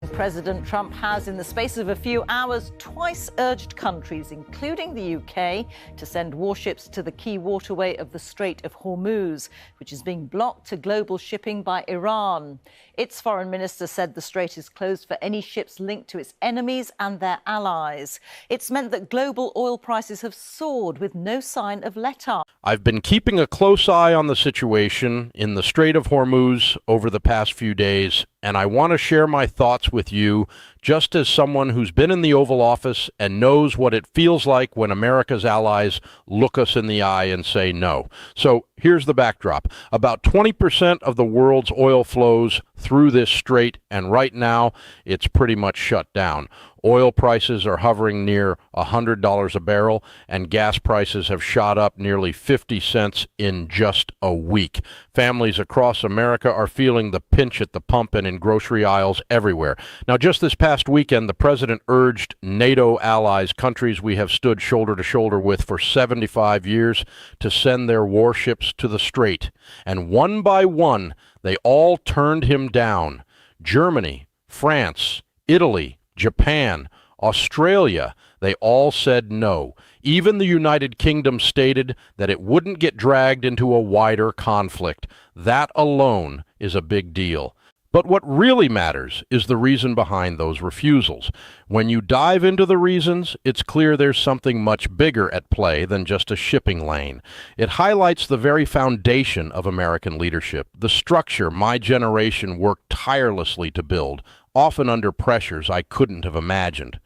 President Trump has, in the space of a few hours, twice urged countries, including the UK, to send warships to the key waterway of the Strait of Hormuz, which is being blocked to global shipping by Iran. Its foreign minister said the strait is closed for any ships linked to its enemies and their allies. It's meant that global oil prices have soared with no sign of let-up. I've been keeping a close eye on the situation in the Strait of Hormuz over the past few days, and I want to share my thoughts with you just as someone who's been in the Oval Office and knows what it feels like when America's allies look us in the eye and say no. So here's the backdrop. About 20% of the world's oil flows through this strait, and right now it's pretty much shut down. Oil prices are hovering near $100 a barrel, and gas prices have shot up nearly 50 cents in just a week. Families across America are feeling the pinch at the pump and in grocery aisles everywhere. Now, just this past weekend, the president urged NATO allies, countries we have stood shoulder to shoulder with for 75 years, to send their warships to the strait. And one by one, they all turned him down. Germany, France, Italy, Japan, Australia, they all said no. Even the United Kingdom stated that it wouldn't get dragged into a wider conflict. That alone is a big deal. But what really matters is the reason behind those refusals. When you dive into the reasons, it's clear there's something much bigger at play than just a shipping lane. It highlights the very foundation of American leadership, the structure my generation worked tirelessly to build, often under pressures I couldn't have imagined.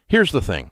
Here's the thing.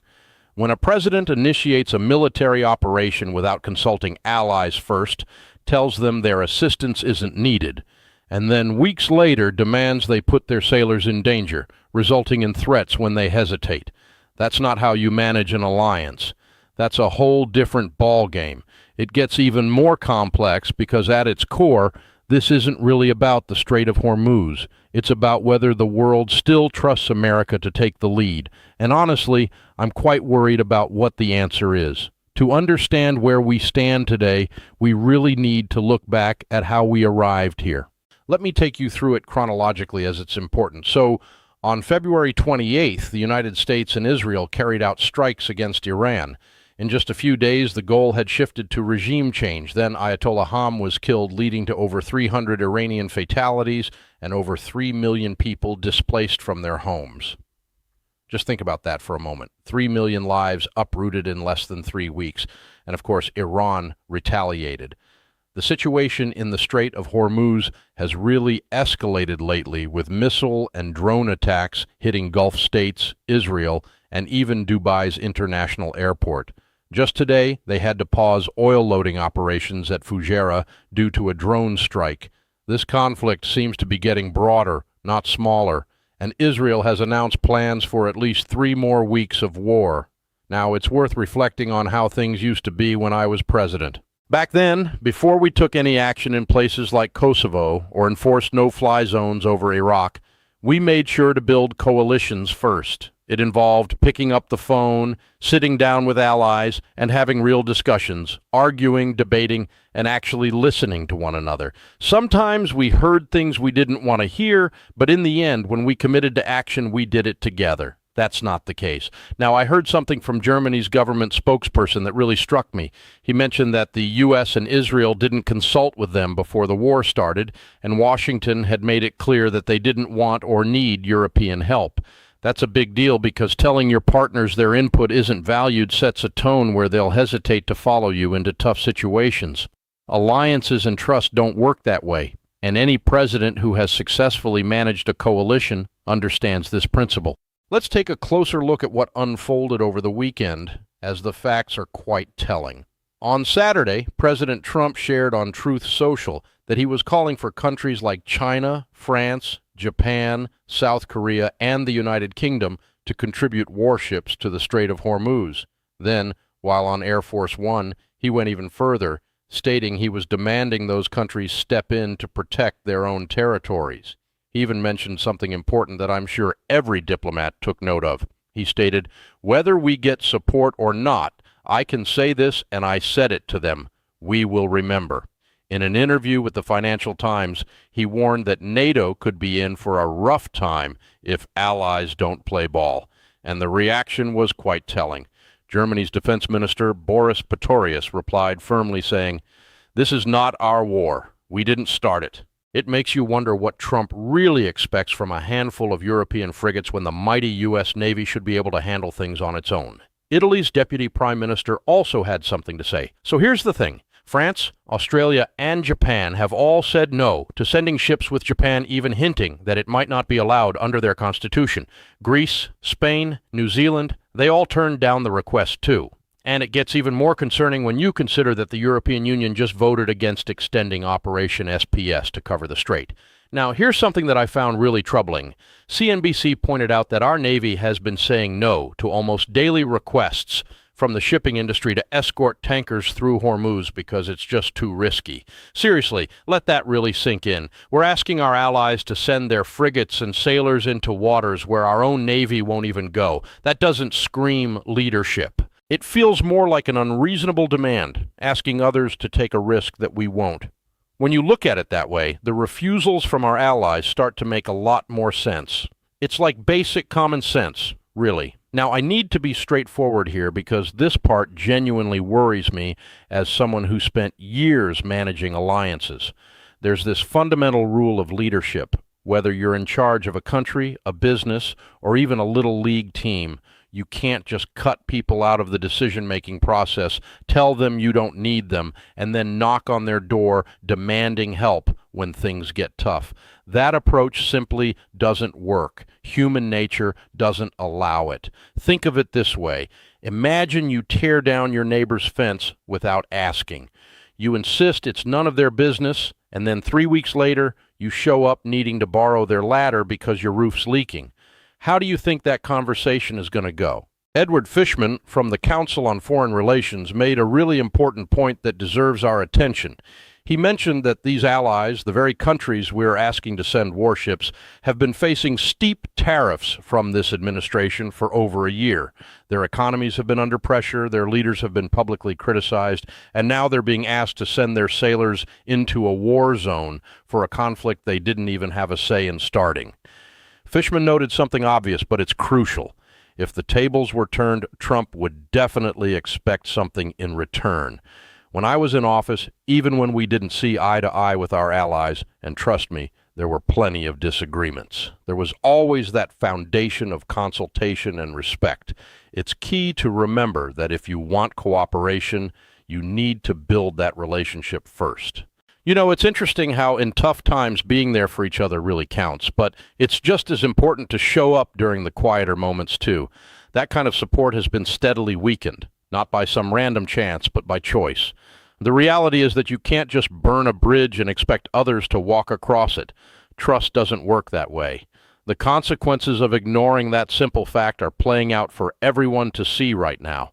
When a president initiates a military operation without consulting allies first, tells them their assistance isn't needed, and then weeks later demands they put their sailors in danger, resulting in threats when they hesitate, that's not how you manage an alliance. That's a whole different ball game. It gets even more complex because at its core, this isn't really about the Strait of Hormuz. It's about whether the world still trusts America to take the lead. And honestly, I'm quite worried about what the answer is. To understand where we stand today, we really need to look back at how we arrived here. Let me take you through it chronologically as it's important. So, on February 28th, the United States and Israel carried out strikes against Iran. In just a few days, the goal had shifted to regime change. Then Ayatollah Khamenei was killed, leading to over 300 Iranian fatalities and over 3 million people displaced from their homes. Just think about that for a moment. 3 million lives uprooted in less than 3 weeks. And of course, Iran retaliated. The situation in the Strait of Hormuz has really escalated lately, with missile and drone attacks hitting Gulf states, Israel, and even Dubai's international airport. Just today, they had to pause oil loading operations at Fujairah due to a drone strike. This conflict seems to be getting broader, not smaller, and Israel has announced plans for at least 3 more weeks of war. Now, it's worth reflecting on how things used to be when I was president. Back then, before we took any action in places like Kosovo or enforced no-fly zones over Iraq, we made sure to build coalitions first. It involved picking up the phone, sitting down with allies, and having real discussions, arguing, debating, and actually listening to one another. Sometimes we heard things we didn't want to hear, but in the end, when we committed to action, we did it together. That's not the case. Now, I heard something from Germany's government spokesperson that really struck me. He mentioned that the U.S. and Israel didn't consult with them before the war started, and Washington had made it clear that they didn't want or need European help. That's a big deal because telling your partners their input isn't valued sets a tone where they'll hesitate to follow you into tough situations. Alliances and trust don't work that way, and any president who has successfully managed a coalition understands this principle. Let's take a closer look at what unfolded over the weekend, as the facts are quite telling. On Saturday, President Trump shared on Truth Social that he was calling for countries like China, France, Japan, South Korea, and the United Kingdom to contribute warships to the Strait of Hormuz. Then, while on Air Force One, he went even further, stating he was demanding those countries step in to protect their own territories. He even mentioned something important that I'm sure every diplomat took note of. He stated, "Whether we get support or not, I can say this, and I said it to them. We will remember." In an interview with the Financial Times, he warned that NATO could be in for a rough time if allies don't play ball. And the reaction was quite telling. Germany's defense minister, Boris Pistorius, replied firmly saying, "This is not our war. We didn't start it." It makes you wonder what Trump really expects from a handful of European frigates when the mighty U.S. Navy should be able to handle things on its own. Italy's deputy prime minister also had something to say. So here's the thing. France, Australia, and Japan have all said no to sending ships, with Japan even hinting that it might not be allowed under their constitution. Greece, Spain, New Zealand, they all turned down the request too. And it gets even more concerning when you consider that the European Union just voted against extending Operation SPS to cover the strait. Now, here's something that I found really troubling. CNBC pointed out that our Navy has been saying no to almost daily requests from the shipping industry to escort tankers through Hormuz because it's just too risky. Seriously, let that really sink in. We're asking our allies to send their frigates and sailors into waters where our own Navy won't even go. That doesn't scream leadership. It feels more like an unreasonable demand, asking others to take a risk that we won't. When you look at it that way, the refusals from our allies start to make a lot more sense. It's like basic common sense, really. Now, I need to be straightforward here because this part genuinely worries me as someone who spent years managing alliances. There's this fundamental rule of leadership. Whether you're in charge of a country, a business, or even a little league team, you can't just cut people out of the decision-making process, tell them you don't need them, and then knock on their door demanding help when things get tough. That approach simply doesn't work. Human nature doesn't allow it. Think of it this way. Imagine you tear down your neighbor's fence without asking. You insist it's none of their business, and then 3 weeks later, you show up needing to borrow their ladder because your roof's leaking. How do you think that conversation is going to go? Edward Fishman from the Council on Foreign Relations made a really important point that deserves our attention. He mentioned that these allies, the very countries we're asking to send warships, have been facing steep tariffs from this administration for over a year. Their economies have been under pressure, their leaders have been publicly criticized, and now they're being asked to send their sailors into a war zone for a conflict they didn't even have a say in starting. Fishman noted something obvious, but it's crucial. If the tables were turned, Trump would definitely expect something in return. When I was in office, even when we didn't see eye to eye with our allies, and trust me, there were plenty of disagreements, there was always that foundation of consultation and respect. It's key to remember that if you want cooperation, you need to build that relationship first. You know, it's interesting how in tough times being there for each other really counts, but it's just as important to show up during the quieter moments too. That kind of support has been steadily weakened, not by some random chance, but by choice. The reality is that you can't just burn a bridge and expect others to walk across it. Trust doesn't work that way. The consequences of ignoring that simple fact are playing out for everyone to see right now.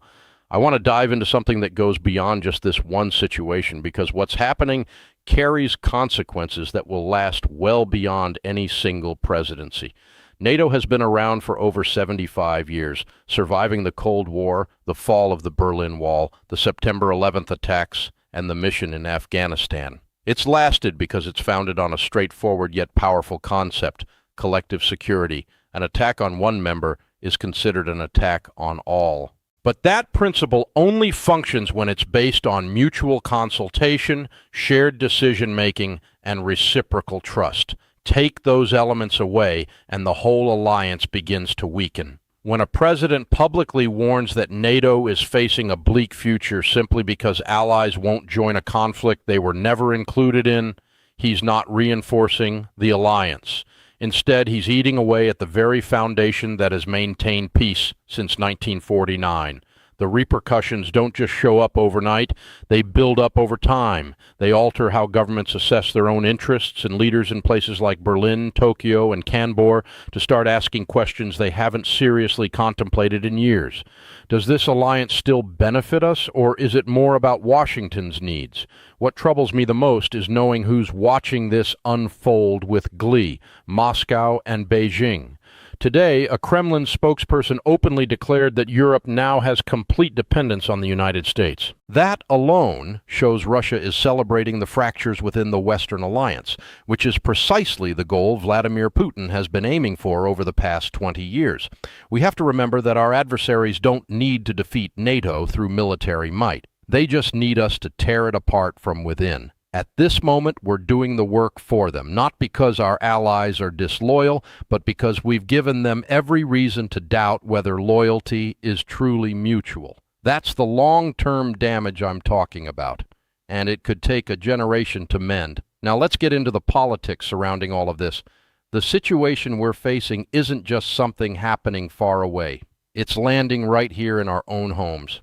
I want to dive into something that goes beyond just this one situation, because what's happening carries consequences that will last well beyond any single presidency. NATO has been around for over 75 years, surviving the Cold War, the fall of the Berlin Wall, the September 11th attacks, and the mission in Afghanistan. It's lasted because it's founded on a straightforward yet powerful concept: collective security. An attack on one member is considered an attack on all. But that principle only functions when it's based on mutual consultation, shared decision-making, and reciprocal trust. Take those elements away, and the whole alliance begins to weaken. When a president publicly warns that NATO is facing a bleak future simply because allies won't join a conflict they were never included in, he's not reinforcing the alliance. Instead, he's eating away at the very foundation that has maintained peace since 1949. The repercussions don't just show up overnight, they build up over time. They alter how governments assess their own interests, and leaders in places like Berlin, Tokyo, and Canberra to start asking questions they haven't seriously contemplated in years. Does this alliance still benefit us, or is it more about Washington's needs? What troubles me the most is knowing who's watching this unfold with glee: Moscow and Beijing. Today, a Kremlin spokesperson openly declared that Europe now has complete dependence on the United States. That alone shows Russia is celebrating the fractures within the Western alliance, which is precisely the goal Vladimir Putin has been aiming for over the past 20 years. We have to remember that our adversaries don't need to defeat NATO through military might. They just need us to tear it apart from within. At this moment, we're doing the work for them, not because our allies are disloyal, but because we've given them every reason to doubt whether loyalty is truly mutual. That's the long-term damage I'm talking about, and it could take a generation to mend. Now let's get into the politics surrounding all of this. The situation we're facing isn't just something happening far away. It's landing right here in our own homes.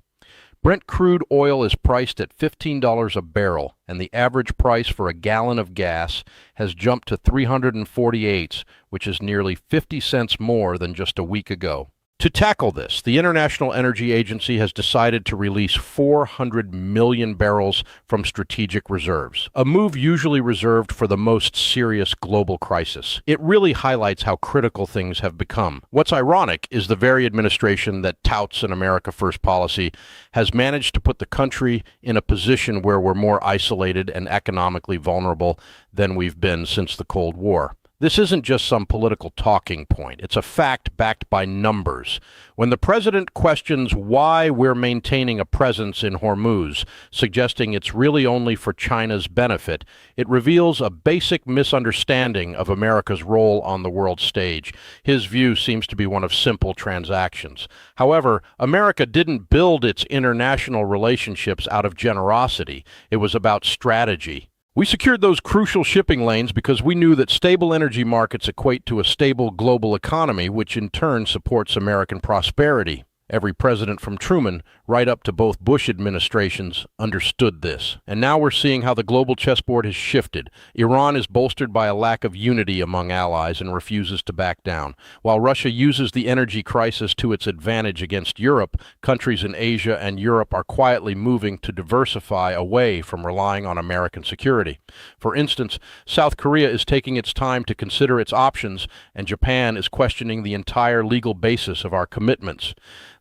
Brent crude oil is priced at $15 a barrel, and the average price for a gallon of gas has jumped to 348, which is nearly 50 cents more than just a week ago. To tackle this, the International Energy Agency has decided to release 400 million barrels from strategic reserves, a move usually reserved for the most serious global crisis. It really highlights how critical things have become. What's ironic is the very administration that touts an America First policy has managed to put the country in a position where we're more isolated and economically vulnerable than we've been since the Cold War. This isn't just some political talking point. It's a fact backed by numbers. When the president questions why we're maintaining a presence in Hormuz, suggesting it's really only for China's benefit, it reveals a basic misunderstanding of America's role on the world stage. His view seems to be one of simple transactions. However, America didn't build its international relationships out of generosity. It was about strategy. We secured those crucial shipping lanes because we knew that stable energy markets equate to a stable global economy, which in turn supports American prosperity. Every president from Truman, right up to both Bush administrations, understood this. And now we're seeing how the global chessboard has shifted. Iran is bolstered by a lack of unity among allies and refuses to back down. While Russia uses the energy crisis to its advantage against Europe, countries in Asia and Europe are quietly moving to diversify away from relying on American security. For instance, South Korea is taking its time to consider its options, and Japan is questioning the entire legal basis of our commitments.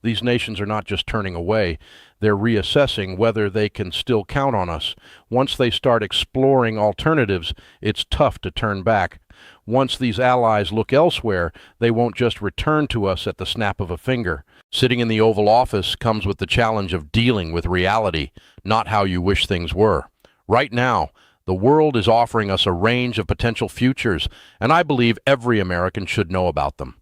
These nations are not just turning away, they're reassessing whether they can still count on us. Once they start exploring alternatives, it's tough to turn back. Once these allies look elsewhere, they won't just return to us at the snap of a finger. Sitting in the Oval Office comes with the challenge of dealing with reality, not how you wish things were. Right now, the world is offering us a range of potential futures, and I believe every American should know about them.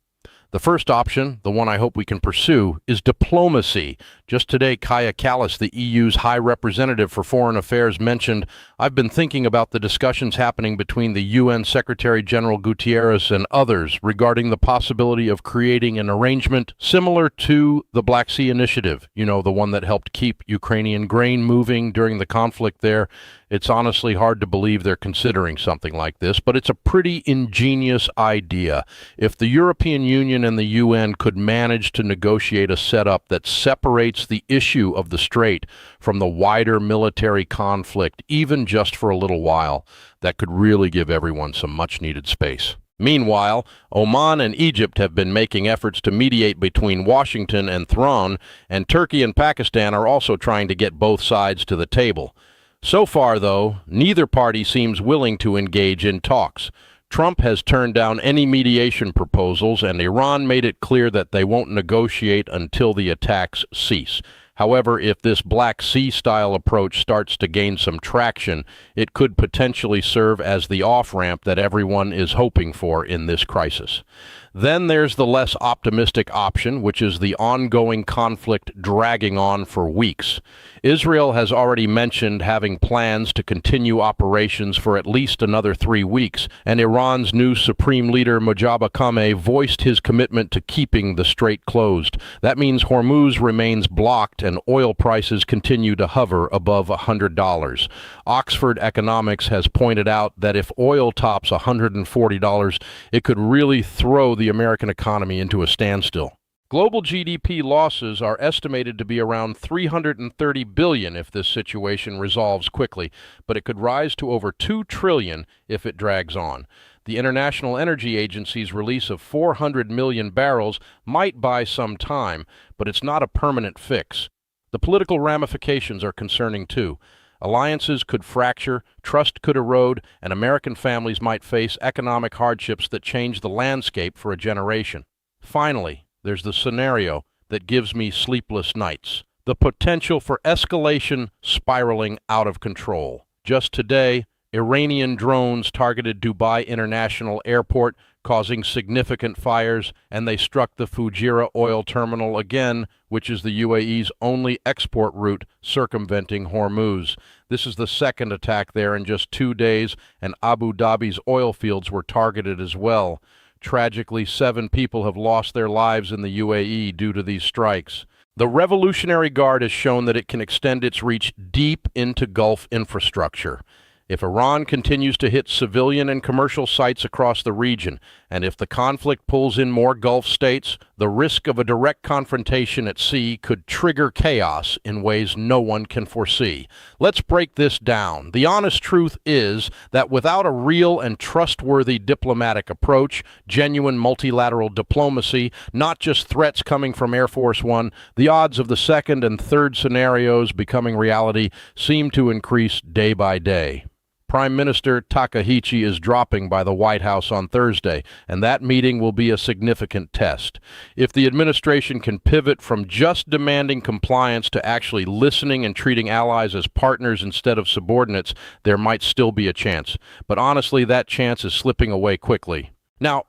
The first option, the one I hope we can pursue, is diplomacy. Just today, Kaja Kallas, the EU's High Representative for Foreign Affairs, mentioned, "I've been thinking about the discussions happening between the UN Secretary General Guterres and others regarding the possibility of creating an arrangement similar to the Black Sea Initiative, the one that helped keep Ukrainian grain moving during the conflict there. It's honestly hard to believe they're considering something like this, but it's a pretty ingenious idea. If the European Union and the UN could manage to negotiate a setup that separates the issue of the Strait from the wider military conflict, even just for a little while, that could really give everyone some much-needed space." Meanwhile, Oman and Egypt have been making efforts to mediate between Washington and Tehran, and Turkey and Pakistan are also trying to get both sides to the table. So far, though, neither party seems willing to engage in talks. Trump has turned down any mediation proposals, and Iran made it clear that they won't negotiate until the attacks cease. However, if this Black Sea-style approach starts to gain some traction, it could potentially serve as the off-ramp that everyone is hoping for in this crisis. Then there's the less optimistic option, which is the ongoing conflict dragging on for weeks. Israel has already mentioned having plans to continue operations for at least another 3 weeks, and Iran's new supreme leader Mojtaba Kameh voiced his commitment to keeping the strait closed. That means Hormuz remains blocked and oil prices continue to hover above $100. Oxford Economics has pointed out that if oil tops $140, it could really throw the American economy into a standstill. Global GDP losses are estimated to be around $330 billion if this situation resolves quickly, but it could rise to over $2 trillion if it drags on. The International Energy Agency's release of 400 million barrels might buy some time, but it's not a permanent fix. The political ramifications are concerning too. Alliances could fracture, trust could erode, and American families might face economic hardships that change the landscape for a generation. Finally, there's the scenario that gives me sleepless nights: the potential for escalation spiraling out of control. Just today, Iranian drones targeted Dubai International Airport, causing significant fires, and they struck the Fujairah oil terminal again, which is the UAE's only export route circumventing Hormuz. This is the second attack there in just 2 days, and Abu Dhabi's oil fields were targeted as well. Tragically, 7 people have lost their lives in the UAE due to these strikes. The Revolutionary Guard has shown that it can extend its reach deep into Gulf infrastructure. If Iran continues to hit civilian and commercial sites across the region, and if the conflict pulls in more Gulf states, the risk of a direct confrontation at sea could trigger chaos in ways no one can foresee. Let's break this down. The honest truth is that without a real and trustworthy diplomatic approach, genuine multilateral diplomacy, not just threats coming from Air Force One, the odds of the second and third scenarios becoming reality seem to increase day by day. Prime Minister Takaichi is dropping by the White House on Thursday, and that meeting will be a significant test. If the administration can pivot from just demanding compliance to actually listening and treating allies as partners instead of subordinates, there might still be a chance. But honestly, that chance is slipping away quickly. Now,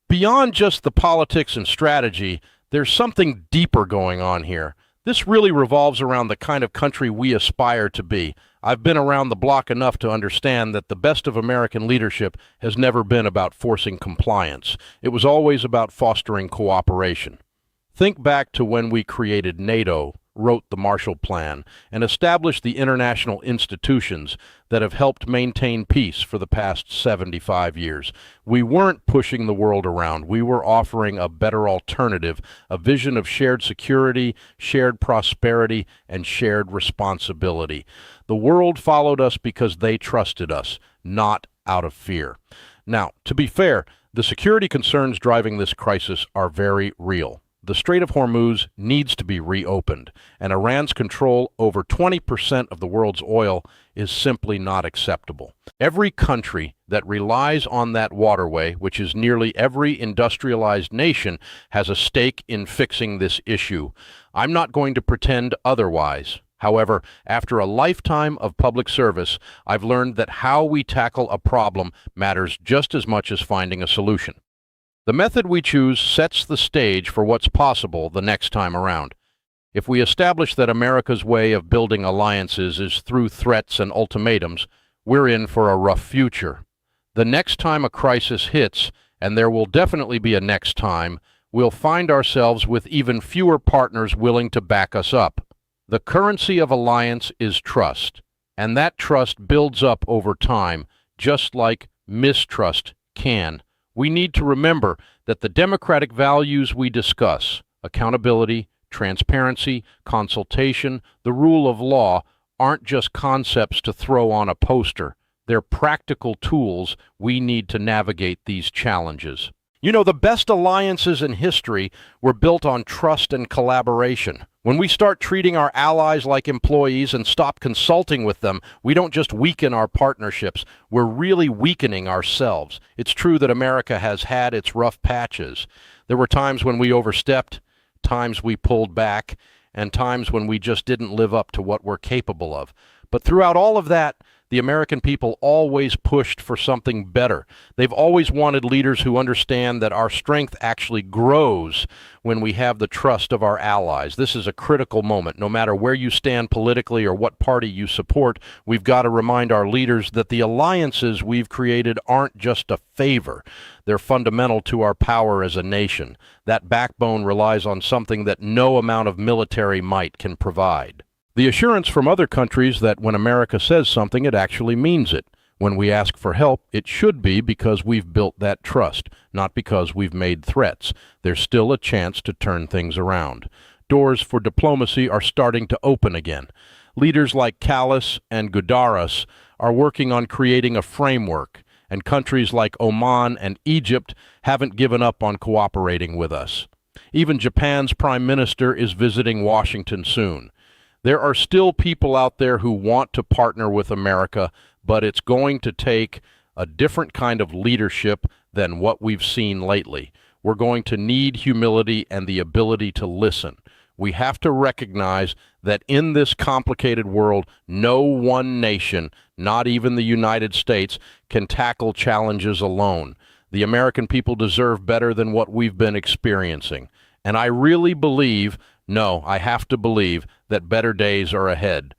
beyond just the politics and strategy, there's something deeper going on here. This really revolves around the kind of country we aspire to be. I've been around the block enough to understand that the best of American leadership has never been about forcing compliance. It was always about fostering cooperation. Think back to when we created NATO, wrote the Marshall Plan, and established the international institutions that have helped maintain peace for the past 75 years. We weren't pushing the world around. We were offering a better alternative, a vision of shared security, shared prosperity, and shared responsibility. The world followed us because they trusted us, not out of fear. Now, to be fair, the security concerns driving this crisis are very real. The Strait of Hormuz needs to be reopened, and Iran's control over 20% of the world's oil is simply not acceptable. Every country that relies on that waterway, which is nearly every industrialized nation, has a stake in fixing this issue. I'm not going to pretend otherwise. However, after a lifetime of public service, I've learned that how we tackle a problem matters just as much as finding a solution. The method we choose sets the stage for what's possible the next time around. If we establish that America's way of building alliances is through threats and ultimatums, we're in for a rough future. The next time a crisis hits, and there will definitely be a next time, we'll find ourselves with even fewer partners willing to back us up. The currency of alliance is trust, and that trust builds up over time, just like mistrust can. We need to remember that the democratic values we discuss, accountability, transparency, consultation, the rule of law, aren't just concepts to throw on a poster. They're practical tools we need to navigate these challenges. You know, the best alliances in history were built on trust and collaboration. When we start treating our allies like employees and stop consulting with them, we don't just weaken our partnerships, we're really weakening ourselves. It's true that America has had its rough patches. There were times when we overstepped, times we pulled back, and times when we just didn't live up to what we're capable of. But throughout all of that, the American people always pushed for something better. They've always wanted leaders who understand that our strength actually grows when we have the trust of our allies. This is a critical moment. No matter where you stand politically or what party you support, we've got to remind our leaders that the alliances we've created aren't just a favor. They're fundamental to our power as a nation. That backbone relies on something that no amount of military might can provide. The assurance from other countries that when America says something, it actually means it. When we ask for help, it should be because we've built that trust, not because we've made threats. There's still a chance to turn things around. Doors for diplomacy are starting to open again. Leaders like Callas and Gudaras are working on creating a framework, and countries like Oman and Egypt haven't given up on cooperating with us. Even Japan's Prime Minister is visiting Washington soon. There are still people out there who want to partner with America, but it's going to take a different kind of leadership than what we've seen lately. We're going to need humility and the ability to listen. We have to recognize that in this complicated world, no one nation, not even the United States, can tackle challenges alone. The American people deserve better than what we've been experiencing. And I really believe, no, I have to believe, that better days are ahead.